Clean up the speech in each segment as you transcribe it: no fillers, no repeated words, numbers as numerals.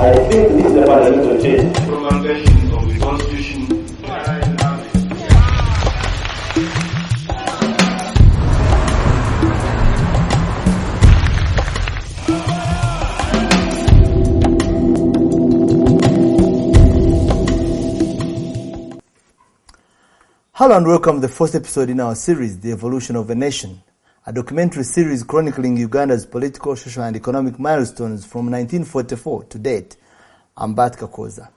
I think this is a fundamental change. Promulgation of the Constitution. Hello and welcome to the first episode in our series, The Evolution of a Nation, a documentary series chronicling Uganda's political, social and economic milestones from 1944 to date. I'm Bat Kakoza.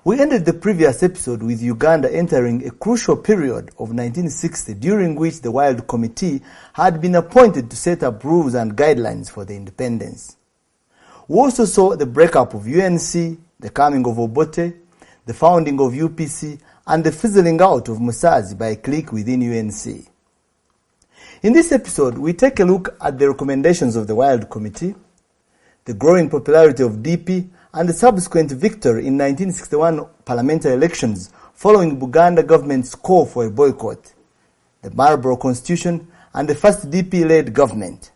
We ended the previous episode with Uganda entering a crucial period of 1960 during which the Wild Committee had been appointed to set up rules and guidelines for the independence. We also saw the breakup of UNC, the coming of Obote, the founding of UPC, and the fizzling out of Musazi by a clique within UNC. In this episode, we take a look at the recommendations of the Wild Committee, the growing popularity of DP, and the subsequent victory in 1961 parliamentary elections following Buganda government's call for a boycott, the Marlborough Constitution, and the first DP-led government.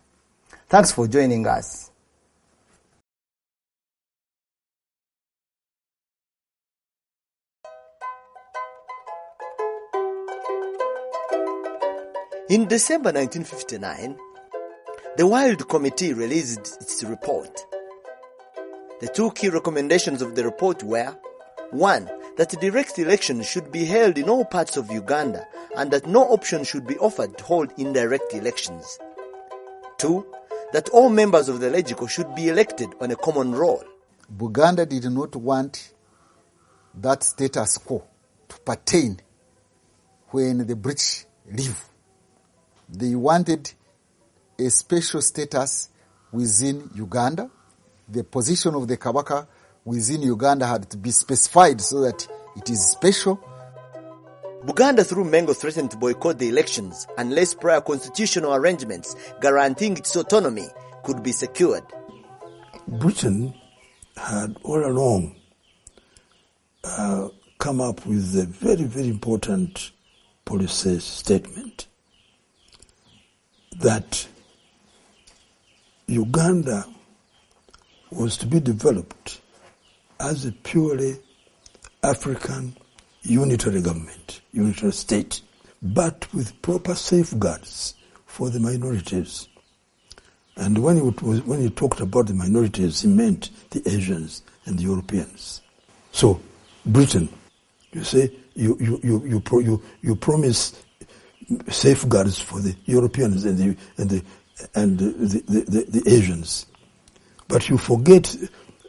Thanks for joining us. In December 1959, the Wild Committee released its report. The two key recommendations of the report were: 1. That direct elections should be held in all parts of Uganda and that no option should be offered to hold indirect elections. 2. That all members of the Legico should be elected on a common roll. Buganda did not want that status quo to pertain when the British leave. They wanted a special status within Uganda. The position of the Kabaka within Uganda had to be specified so that it is special. Buganda through Mengo threatened to boycott the elections unless prior constitutional arrangements guaranteeing its autonomy could be secured. Britain had all along come up with a very, very important policy statement that Uganda was to be developed as a purely African unitary government, unitary state, but with proper safeguards for the minorities. And when he talked about the minorities, he meant the Asians and the Europeans. So, Britain, you say you promise safeguards for the Europeans and the Asians, but you forget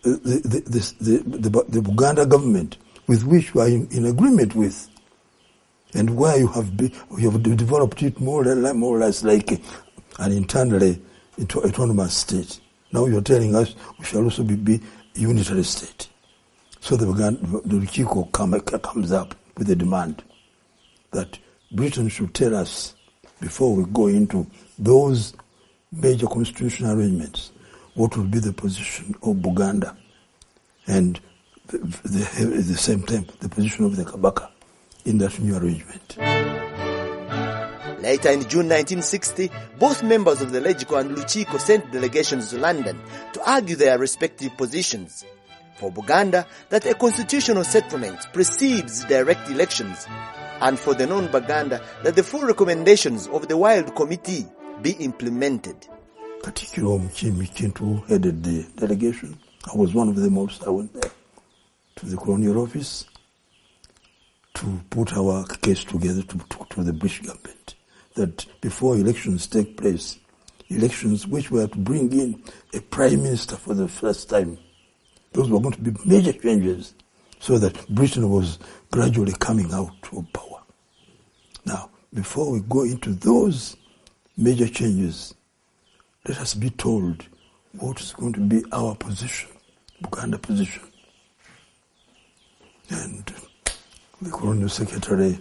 the Buganda government with which you are in agreement with, and where you have developed it more or less like an internally autonomous state. Now you are telling us we shall also be unitary state. So the Luchiko comes up with a demand that Britain should tell us, before we go into those major constitutional arrangements, what will be the position of Buganda and at the same time the position of the Kabaka in that new arrangement. Later in June 1960, both members of the Legico and Luchiko sent delegations to London to argue their respective positions. For Buganda, that a constitutional settlement precedes direct elections, and for the non-Baganda, that the full recommendations of the Wild Committee be implemented. Particularly Kintu, who headed the delegation, I was one of the most. I went there to the colonial office to put our case together to the British government, that before elections take place, elections which were to bring in a prime minister for the first time, those were going to be major changes, so that Britain was gradually coming out of power. Now, before we go into those major changes, let us be told what is going to be our position, Buganda position. And the Colonial Secretary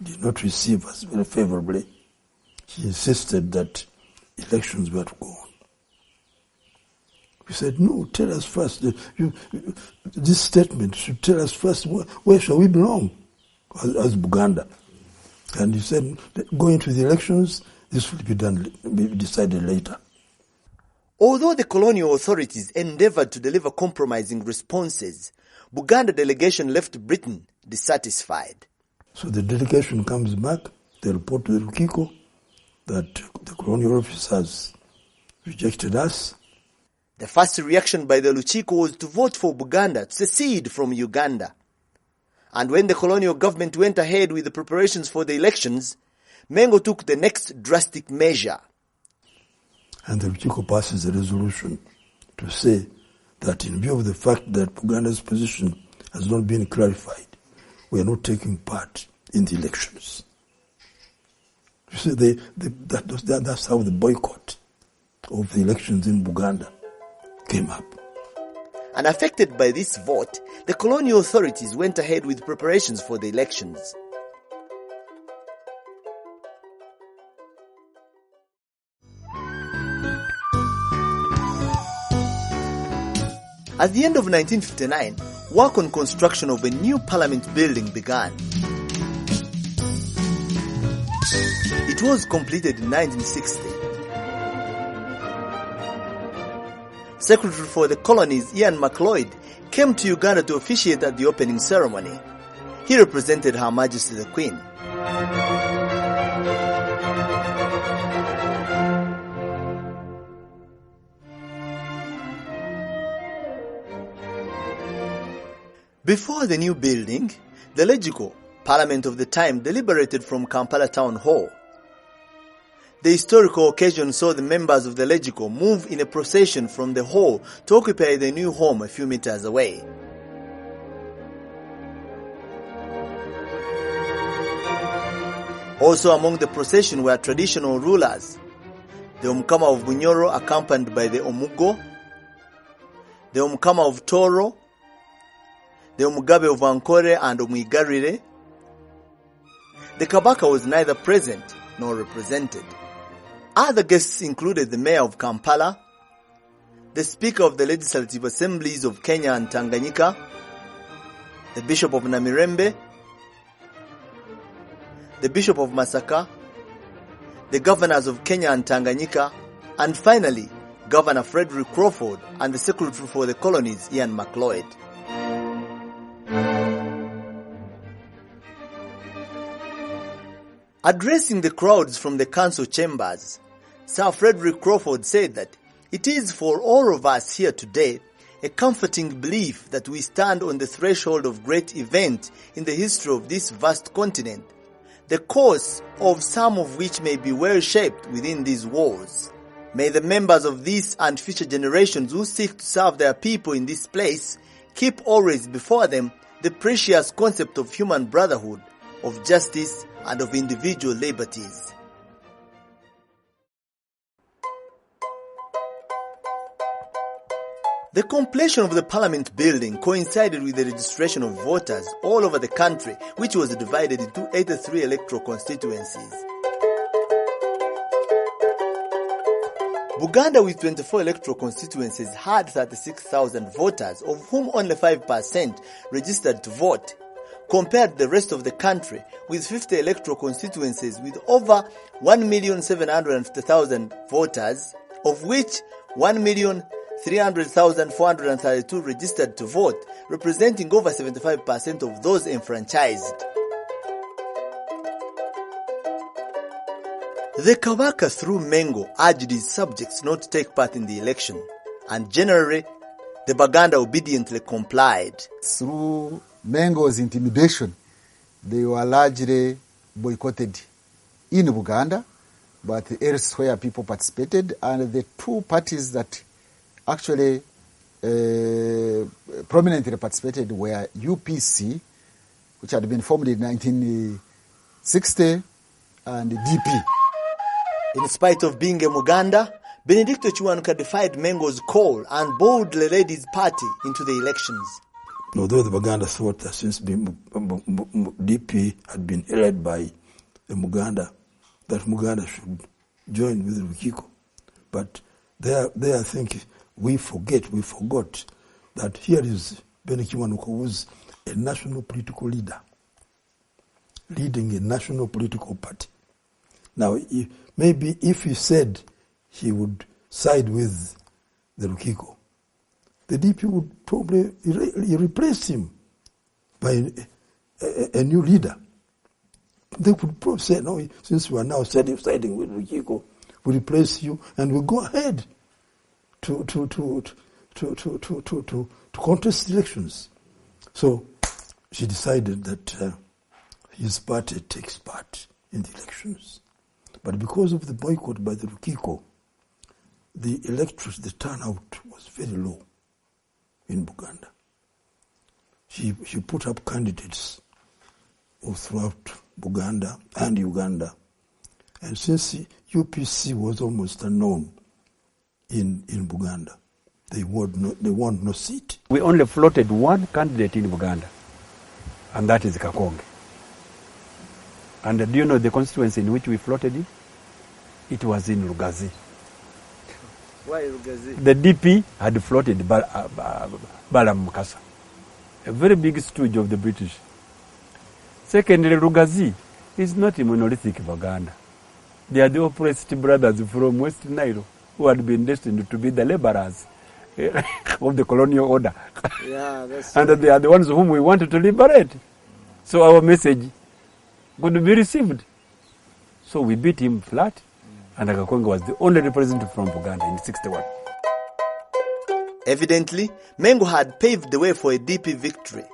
did not receive us very favorably. He insisted that elections were to go on. We said, no, tell us first. This statement should tell us first where shall we belong as Buganda. And he said, going to the elections, this will be decided later. Although the colonial authorities endeavored to deliver compromising responses, Buganda delegation left Britain dissatisfied. So the delegation comes back, they report to the Lukiko that the colonial office has rejected us. The first reaction by the Luchiko was to vote for Buganda to secede from Uganda. And when the colonial government went ahead with the preparations for the elections, Mengo took the next drastic measure. And the Luchiko passes a resolution to say that in view of the fact that Buganda's position has not been clarified, we are not taking part in the elections. You see, that's how the boycott of the elections in Buganda came up. And affected by this vote, the colonial authorities went ahead with preparations for the elections. At the end of 1959, work on construction of a new parliament building began. It was completed in 1960. Secretary for the Colonies Ian MacLeod came to Uganda to officiate at the opening ceremony. He represented Her Majesty the Queen. Before the new building, the Legico, Parliament of the time, deliberated from Kampala Town Hall. The historical occasion saw the members of the Legico move in a procession from the hall to occupy the new home a few meters away. Also among the procession were traditional rulers, the Omukama of Bunyoro accompanied by the Omugo, the Omukama of Toro, the Omugabe of Ankore and Omwigarire. The Kabaka was neither present nor represented. Other guests included the Mayor of Kampala, the Speaker of the Legislative Assemblies of Kenya and Tanganyika, the Bishop of Namirembe, the Bishop of Masaka, the Governors of Kenya and Tanganyika, and finally, Governor Frederick Crawford and the Secretary for the Colonies Ian MacLeod. Addressing the crowds from the council chambers, Sir Frederick Crawford said that it is for all of us here today a comforting belief that we stand on the threshold of great event in the history of this vast continent, the course of some of which may be well shaped within these walls. May the members of this and future generations who seek to serve their people in this place keep always before them the precious concept of human brotherhood, of justice, and of individual liberties. The completion of the parliament building coincided with the registration of voters all over the country, which was divided into 83 electoral constituencies. Buganda, with 24 electoral constituencies, had 36,000 voters, of whom only 5% registered to vote, compared to the rest of the country with 50 electoral constituencies with over 1,750,000 voters, of which 1,300,432 registered to vote, representing over 75% of those enfranchised. The Kabaka, through Mengo, urged his subjects not to take part in the election, and generally, the Baganda obediently complied. Through Mengo's intimidation, they were largely boycotted in Buganda, but elsewhere people participated, and the two parties that actually prominently participated were UPC, which had been formed in 1960, and DP. In spite of being a Muganda, Benedicto Chiwanuka defied Mengo's call and boldly led his party into the elections. Although the Baganda thought that since DP had been led by the Muganda, that Muganda should join with Lukiko. But there I think we forgot that here is Benedicto Chiwanuka, who was a national political leader, leading a national political party. Now, maybe if he said he would side with the Rukiko, the DP would probably replace him by a new leader. They would probably say, no, since we are now siding with Rukiko, we replace you and we go ahead to contest elections. So she decided that his party takes part in the elections. But because of the boycott by the Rukiko, the electors, the turnout was very low in Buganda. She put up candidates throughout Buganda and Uganda. And since UPC was almost unknown in Buganda, they won no seat. We only floated one candidate in Buganda, and that is Kakonge. And do you know the constituency in which we floated in? It was in Rugazi. Why Rugazi? The DP had floated Balam Mukasa, a very big stooge of the British. Secondly, Rugazi is not a monolithic Buganda. They are the oppressed brothers from West Nile who had been destined to be the laborers of the colonial order. Yeah, that's and they are the ones whom we wanted to liberate. So our message could be received. So we beat him flat, and Kakonge was the only representative from Buganda in 1961. Evidently, Mengo had paved the way for a DP victory.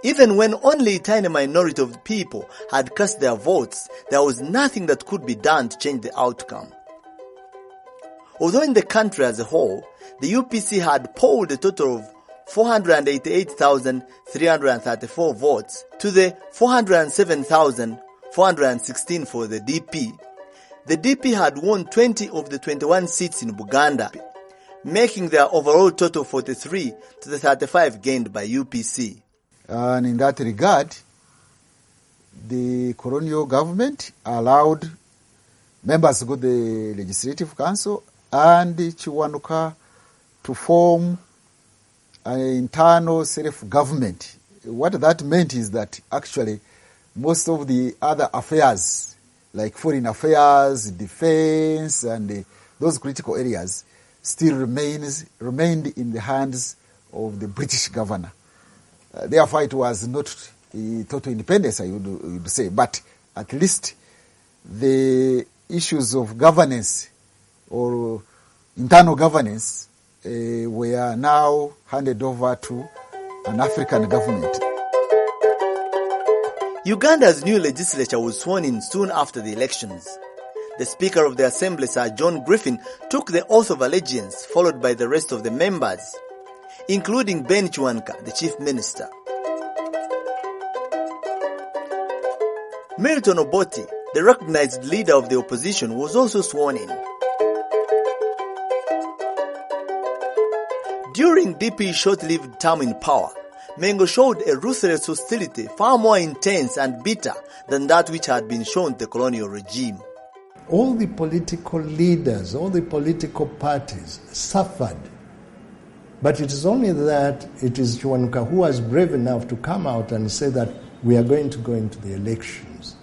Even when only a tiny minority of the people had cast their votes, there was nothing that could be done to change the outcome. Although in the country as a whole, the UPC had polled a total of 488,334 votes to the 407,416 for the DP. The DP had won 20 of the 21 seats in Buganda, making their overall total 43 to the 35 gained by UPC. And in that regard, the colonial government allowed members to go to the Legislative Council and Kiwanuka to form an internal self-government. What that meant is that actually most of the other affairs, like foreign affairs, defense, and those critical areas, still remained in the hands of the British governor. Therefore, it was not total independence, I would say, but at least the issues of governance or internal governance were now handed over to an African government. Uganda's new legislature was sworn in soon after the elections. The Speaker of the Assembly, Sir John Griffin, took the oath of allegiance, followed by the rest of the members, including Ben Kiwanuka, the Chief Minister. Milton Obote, the recognized leader of the opposition, was also sworn in. During DP's short-lived term in power, Mengo showed a ruthless hostility far more intense and bitter than that which had been shown to the colonial regime. All the political leaders, all the political parties suffered. But it is only that it is Kiwanuka who was brave enough to come out and say that we are going to go into the elections.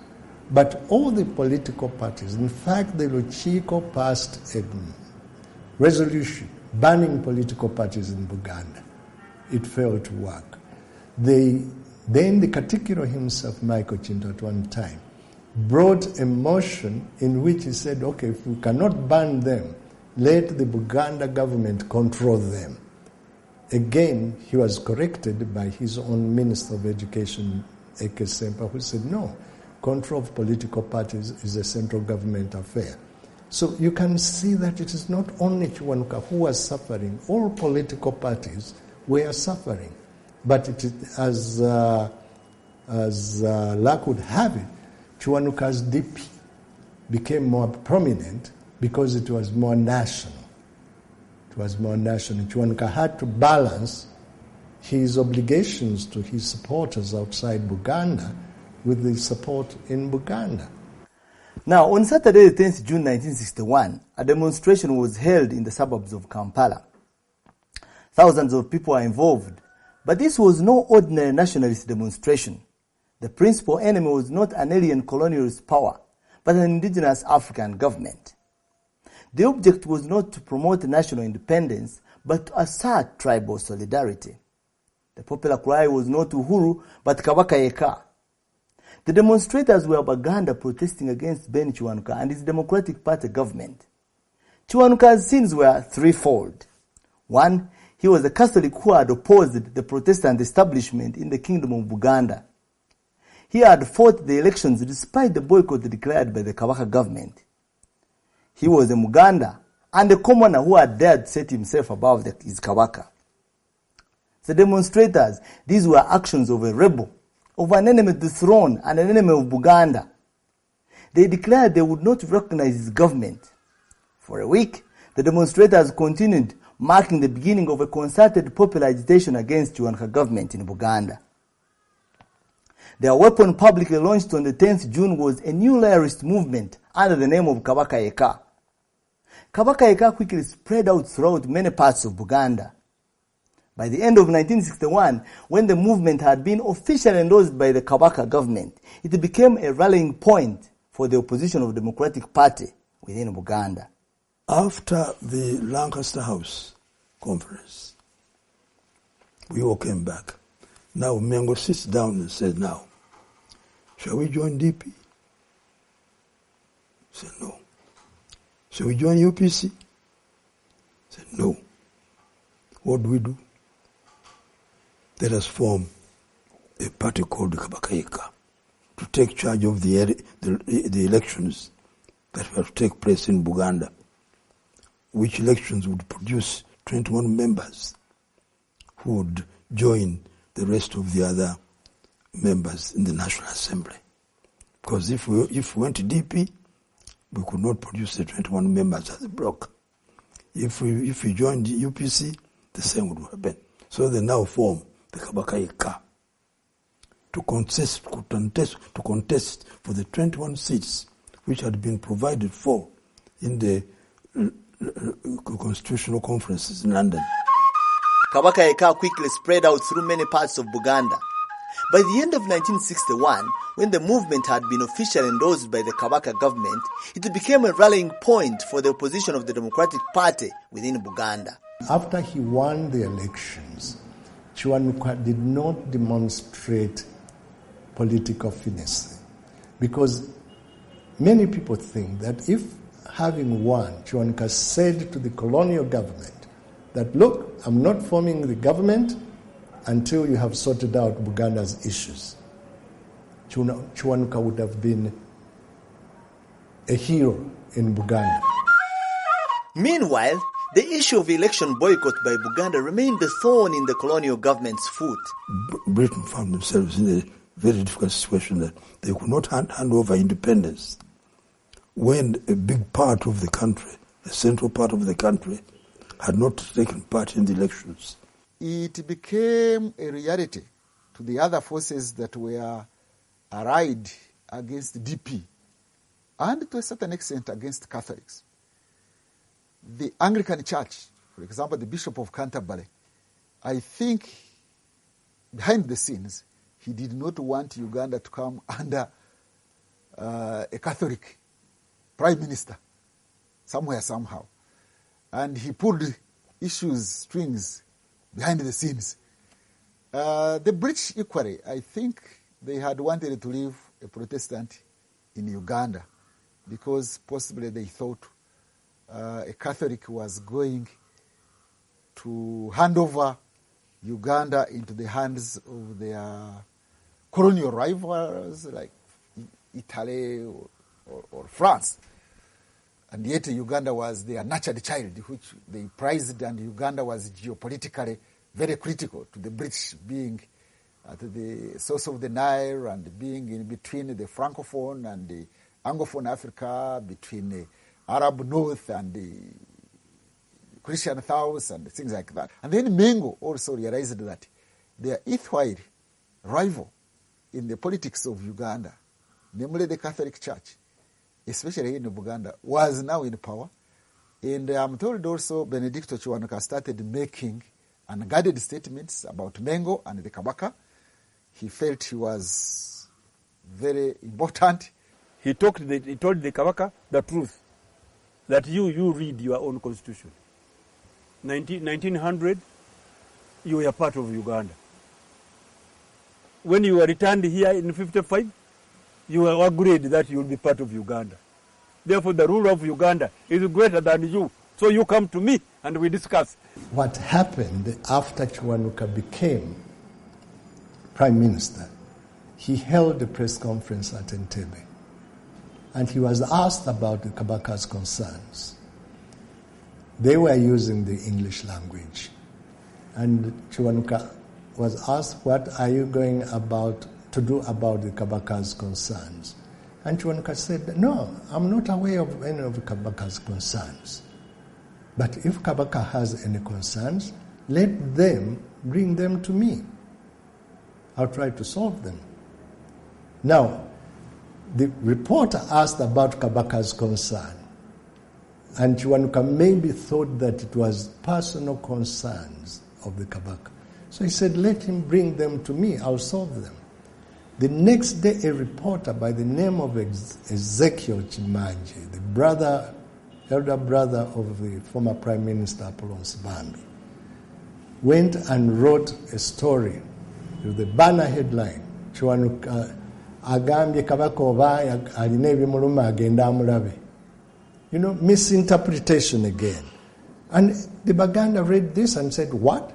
But all the political parties, in fact, the Rukiko passed a resolution banning political parties in Buganda. It failed to work. Then the Katikiro himself, Michael Chinto, at one time, brought a motion in which he said, okay, if we cannot ban them, let the Buganda government control them. Again, he was corrected by his own Minister of Education, Yekka Sempa, who said, no, control of political parties is a central government affair. So you can see that it is not only Kiwanuka who was suffering, all political parties were suffering. But it is, as luck would have it, Kiwanuka's DP became more prominent because it was more national. It was more national. Kiwanuka had to balance his obligations to his supporters outside Buganda with the support in Buganda. Now, on Saturday, the 10th June 1961, a demonstration was held in the suburbs of Kampala. Thousands of people were involved, but this was no ordinary nationalist demonstration. The principal enemy was not an alien colonialist power, but an indigenous African government. The object was not to promote national independence, but to assert tribal solidarity. The popular cry was not Uhuru, but Kabaka Yekka. The demonstrators were Baganda protesting against Ben Kiwanuka and his Democratic Party government. Kiwanuka's sins were threefold. One, he was a Catholic who had opposed the Protestant establishment in the Kingdom of Buganda. He had fought the elections despite the boycott declared by the Kabaka government. He was a Muganda and a commoner who had dared to set himself above his Kabaka. The demonstrators, these were actions of a rebel, of an enemy of the throne and an enemy of Buganda. They declared they would not recognize his government. For a week, the demonstrators continued, marking the beginning of a concerted popular agitation against Kiwanuka government in Buganda. Their weapon publicly launched on the 10th June was a new lawyerist movement under the name of Kabaka Yekka. Kabaka Yekka quickly spread out throughout many parts of Buganda. By the end of 1961, when the movement had been officially endorsed by the Kabaka government, it became a rallying point for the opposition of the Democratic Party within Buganda. After the Lancaster House conference, we all came back. Now Mengo sits down and says, now, shall we join DP? I said, no. Shall we join UPC? I said, no. What do we do? Let us form a party called the Kabaka Yekka to take charge of the elections that were to take place in Buganda, which elections would produce 21 members who would join the rest of the other members in the National Assembly. Because if we went to DP, we could not produce the 21 members as a bloc. If we joined the UPC, the same would happen. So they now form the Kabaka Yekka to contest for the 21 seats which had been provided for in the constitutional conferences in London. Kabaka Yekka quickly spread out through many parts of Buganda. By the end of 1961, when the movement had been officially endorsed by the Kabaka government, it became a rallying point for the opposition of the Democratic Party within Buganda. After he won the elections, Kiwanuka did not demonstrate political finesse, because many people think that if, having won, Kiwanuka said to the colonial government that, look, I'm not forming the government until you have sorted out Buganda's issues, Kiwanuka would have been a hero in Buganda. Meanwhile, the issue of election boycott by Buganda remained the thorn in the colonial government's foot. Britain found themselves in a very difficult situation that they could not hand over independence when a big part of the country, a central part of the country, had not taken part in the elections. It became a reality to the other forces that were allied against DP and to a certain extent against Catholics. The Anglican Church, for example, the Bishop of Canterbury, I think behind the scenes, he did not want Uganda to come under a Catholic prime minister, somewhere, somehow. And he pulled strings behind the scenes. The British equally, I think they had wanted to leave a Protestant in Uganda because possibly they thought a Catholic was going to hand over Uganda into the hands of their colonial rivals like Italy or France. And yet Uganda was their nurtured child, which they prized, and Uganda was geopolitically very critical to the British, being at the source of the Nile and being in between the Francophone and the Anglophone Africa, between the Arab North and the Christian South and things like that. And then Mengo also realized that their erstwhile rival in the politics of Uganda, namely the Catholic Church, especially in Buganda, was now in power. And I'm told also Benedicto Kiwanuka started making unguarded statements about Mengo and the Kabaka. He felt he was very important. He told the Kabaka the truth, that you read your own constitution. 1900, you were part of Uganda. When you were returned here in 55, you were agreed that you will be part of Uganda. Therefore, the rule of Uganda is greater than you. So you come to me and we discuss. What happened after Kiwanuka became Prime Minister, he held a press conference at Entebbe. And he was asked about the Kabaka's concerns. They were using the English language. And Kiwanuka was asked, what are you going to do about the Kabaka's concerns? And Kiwanuka said, no, I'm not aware of any of Kabaka's concerns. But if Kabaka has any concerns, let them bring them to me. I'll try to solve them. Now, the reporter asked about Kabaka's concern, and Kiwanuka maybe thought that it was personal concerns of the Kabaka. So he said, let him bring them to me, I'll solve them. The next day, a reporter by the name of Ezekiel Chimanji, the elder brother of the former Prime Minister Apollo Nsibambi, went and wrote a story with the banner headline, Kiwanuka agambye Kabaka oba alina ebimuluma agenda amulabe. You know, misinterpretation again. And the Baganda read this and said, what?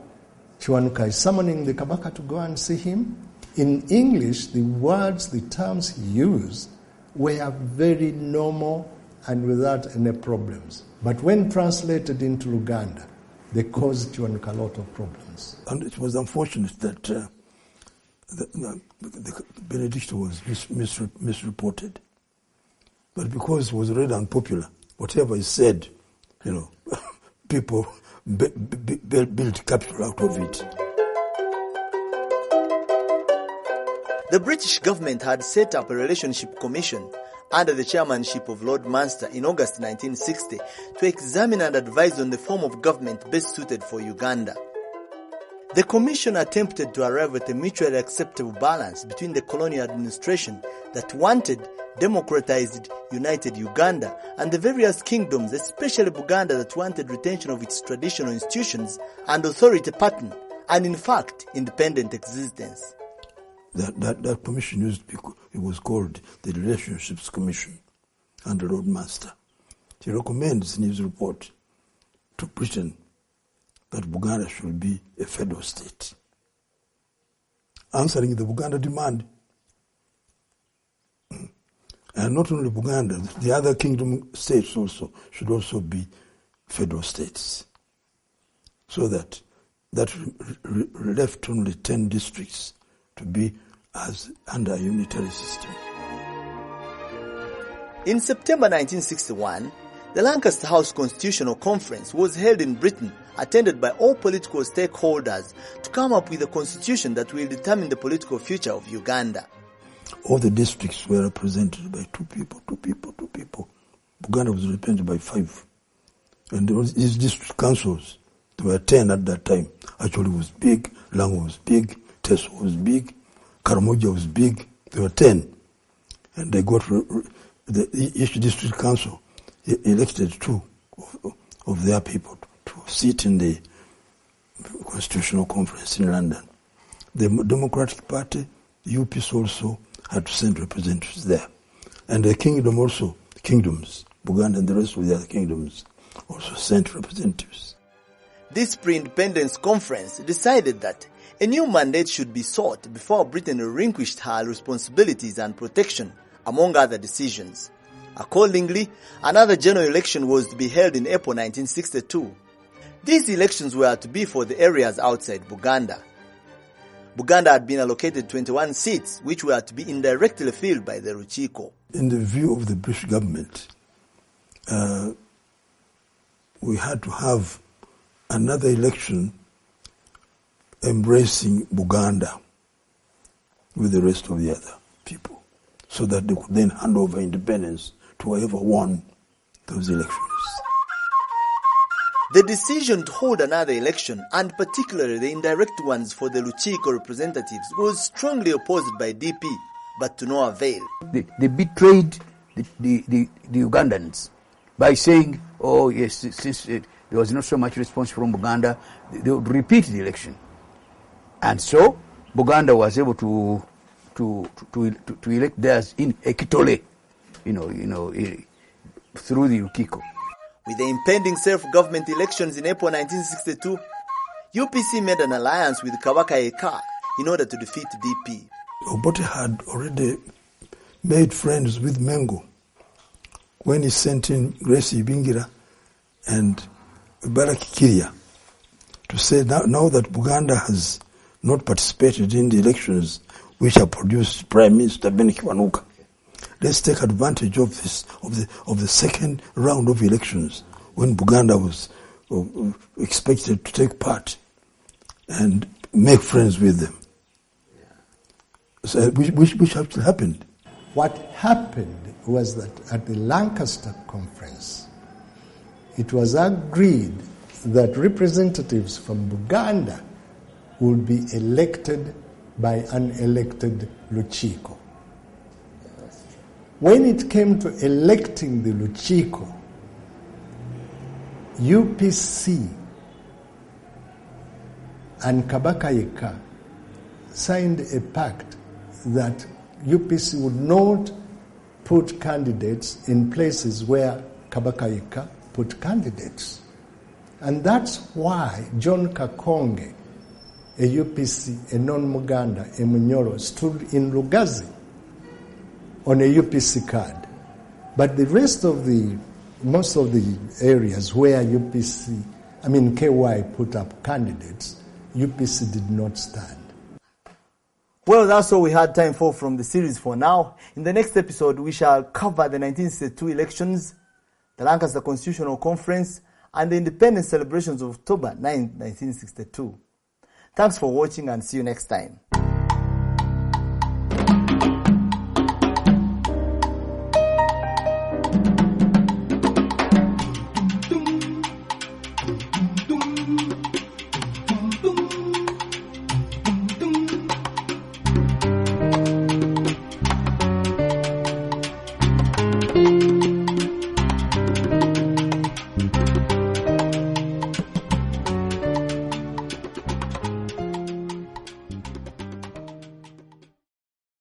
Kiwanuka is summoning the Kabaka to go and see him? In English, the words, the terms he used were very normal and without any problems. But when translated into Luganda, they caused Kiwanuka a lot of problems. And it was unfortunate that the benediction was misreported. But because it was really unpopular, whatever is said, you know, people built capital out of it. The British government had set up a relationship commission under the chairmanship of Lord Munster in August 1960 to examine and advise on the form of government best suited for Uganda. The commission attempted to arrive at a mutually acceptable balance between the colonial administration that wanted democratized, united Uganda and the various kingdoms, especially Buganda, that wanted retention of its traditional institutions and authority pattern, and in fact, independent existence. That commission it was called the Relationships Commission under Lord Munster. He recommends in his report to Britain that Buganda should be a federal state, answering the Buganda demand. And not only Buganda, the other kingdom states also should also be federal states, so that left only 10 districts to be as under a unitary system. In September 1961, the Lancaster House Constitutional Conference was held in Britain, attended by all political stakeholders, to come up with a constitution that will determine the political future of Uganda. All the districts were represented by two people. Buganda was represented by 5. And these district councils, there were 10 at that time. Actually, it was big. Lango was big. Teso was big. Karamoja was big. There were 10. And they got each district council elected 2 of their people to sit in the Constitutional Conference in London. The Democratic Party, UPC also, had to send representatives there. And the kingdom also, the kingdoms, Buganda and the rest of the other kingdoms, also sent representatives. This pre-independence conference decided that a new mandate should be sought before Britain relinquished her responsibilities and protection, among other decisions. Accordingly, another general election was to be held in April 1962. These elections were to be for the areas outside Buganda. Buganda had been allocated 21 seats, which were to be indirectly filled by the Ruchiko. In the view of the British government, we had to have another election embracing Buganda with the rest of the other people, so that they could then hand over independence to whoever won those elections. The decision to hold another election, and particularly the indirect ones for the Luchiko representatives, was strongly opposed by DP, but to no avail. They betrayed the Ugandans by saying, oh yes, since there was not so much response from Buganda. They would repeat the election. And so Buganda was able to elect theirs in Ekitole, through the Ukiko. With the impending self-government elections in April 1962, UPC made an alliance with Kabaka Yekka in order to defeat DP. Obote had already made friends with Mengo when he sent in Grace Ibingira and Baraki Kiria to say now that Buganda has not participated in the elections which have produced Prime Minister Ben Kiwanuka, let's take advantage of this of the second round of elections when Buganda was expected to take part and make friends with them. So, which actually happened. What happened was that at the Lancaster conference, it was agreed that representatives from Buganda would be elected by an elected Luchiko. When it came to electing the Luchiko, UPC and Kabaka Yekka signed a pact that UPC would not put candidates in places where Kabaka Yekka put candidates. And that's why John Kakonge, a UPC, a non-Muganda, a Munyoro, stood in Lugazi on a UPC card. But the rest of most of the areas where KY put up candidates, UPC did not stand. Well, that's all we had time for from the series for now. In the next episode, we shall cover the 1962 elections, the Lancaster Constitutional Conference, and the independence celebrations of October 9, 1962. Thanks for watching and see you next time.